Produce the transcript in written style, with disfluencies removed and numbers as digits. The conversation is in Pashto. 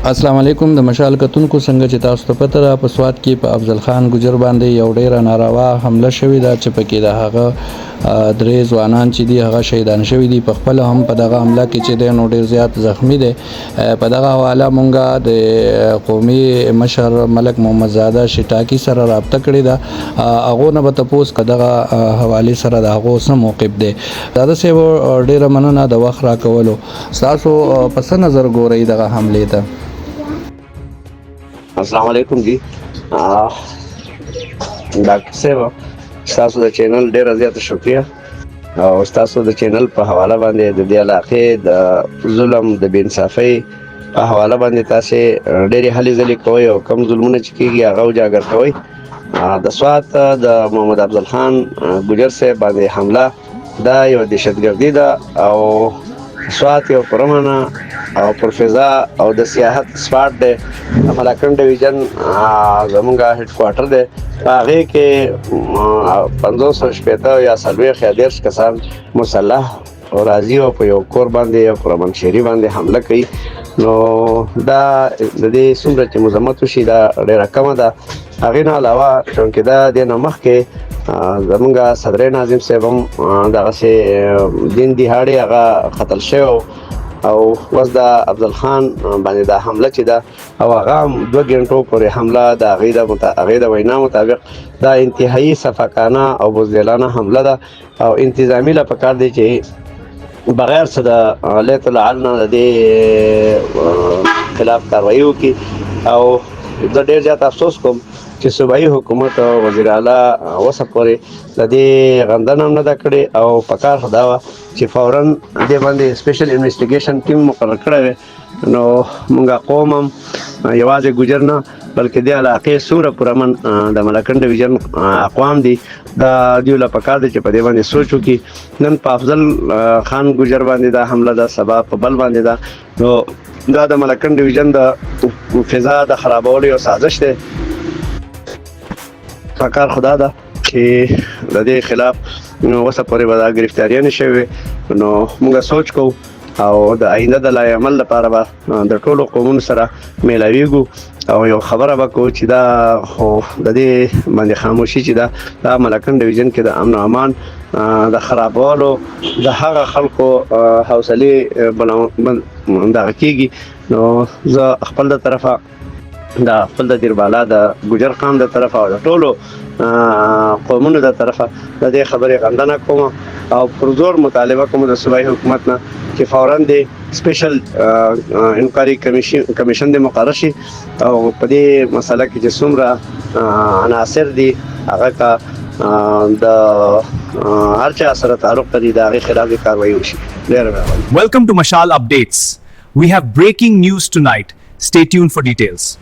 السلام علیکم د مشال کتونکو څنګه چې تاسو ته پته ده په سوات کې په افضل خان ګجر باندې یو ډیره ناروا حمله شوې ده چې پکې د هغه درې ځوانان چې دي هغه شهیدان شوي دي په خپل هم په دغه حمله کې چې دی نو ډیر زیات زخمی دی په دغه حواله مونږه د قومي مشر ملک محمد زاده شټاکی سره رابطه کړې ده هغه نه به تاسو کدغه حواله سره د هغه سم موقف دی دا سه ډیره مننه د وخت راکولو تاسو پس نظر ګورئ دغه حمله ته السلام علیکم جی ډاکټر صاحب تاسو د چینل ډیر زیات شکریا او تاسو د چینل په حواله باندې د دې علاقې د ظلم د بے انصافۍ په حواله باندې تاسو ډېرې هلې ځلې کوئ او کم ظلمونه چې کېږي هغه اجاګر کوئ د سوات د محمد افضل خان ګجر صاحب باندې حمله دا یو دهشتګردي ده او سوات یو پرمانه او پرفضا او د سیاحت سپاټ دی د ملاکنډ ډیویژن زمونږ هډ کوارټر دی په هغې کې 550 یا 40 کسان مسلح او راځي او په یو کور باندې او پر منشری باندې حمله کوي نو دا د دې څومره چې مذمت وشي دا ډېره کمه ده هغې نه علاوه چونکې دا دې نه مخکې زمونږ صدر ناظم صاحب هم دغسې دین دهاړې هغه قتل شوی او اوس د افضل خان باندې دا حمله چې ده او هغه هم 2 غنټو پورې حمله د هغې د وینا مطابق دا انتهایی صفاقانه او بزدلانه حمله ده او انتظامي له پکار دی چې بغیر څه د لیت العلن د دې خلاف کاروایي وکړي او زه ډېر زیات افسوس کوم چې صوبایي حکومت او وزیر اعلی اوسه پورې د دې غندنه هم نه ده کړې او پکار خو دا وه چې فوراً دې باندې سپیشل انویسټیګیشن ټیم مقرر کړی وی نو موږ قوم هم یوازې ګجر نه بلکې دې علاقې څومره پرامن د ملاکنډ ډیویژن اقوام دي دا دوی له پکار دی چې په دې باندې سوچ وکړي نن په افضل خان ګجر باندې دا حمله ده سبا په بل باندې ده نو دا د ملاکنډ ډیویژن د فضا د خرابولو یو سازش دی پکار خدا ده چې د دې خلاف نو اوسه پورې به دا ګرفتاریانې شوې نو موږ سوچ کوو او د آینده د لای عمل لپاره به د ټولو قومونو سره میلاویږو او یو خبره به کوو چې دا خو د دې باندې خاموشي چې دا ملاکنډ ډیویژن کې د امن او امان د خرابولو د هغه خلکو حوصلې دغه کېږي نو زه خپل د طرفه د خپل د دیربالا د ګجر قام د طرفه او د ټولو قومونو د طرفه د دې خبرې غندنه کوم او پر زور مطالبه کوم د صوبایي حکومت نه چې فوراً د سپیشل انکوایري کمیشن د مقرر شي او په دې مسله کې چې څومره عناصر دي هغه کا د هر چا سره تعلق لري د هغې خلاف کاروایي وشي. Welcome to Mashal Updates. We have breaking news tonight. Stay tuned for details.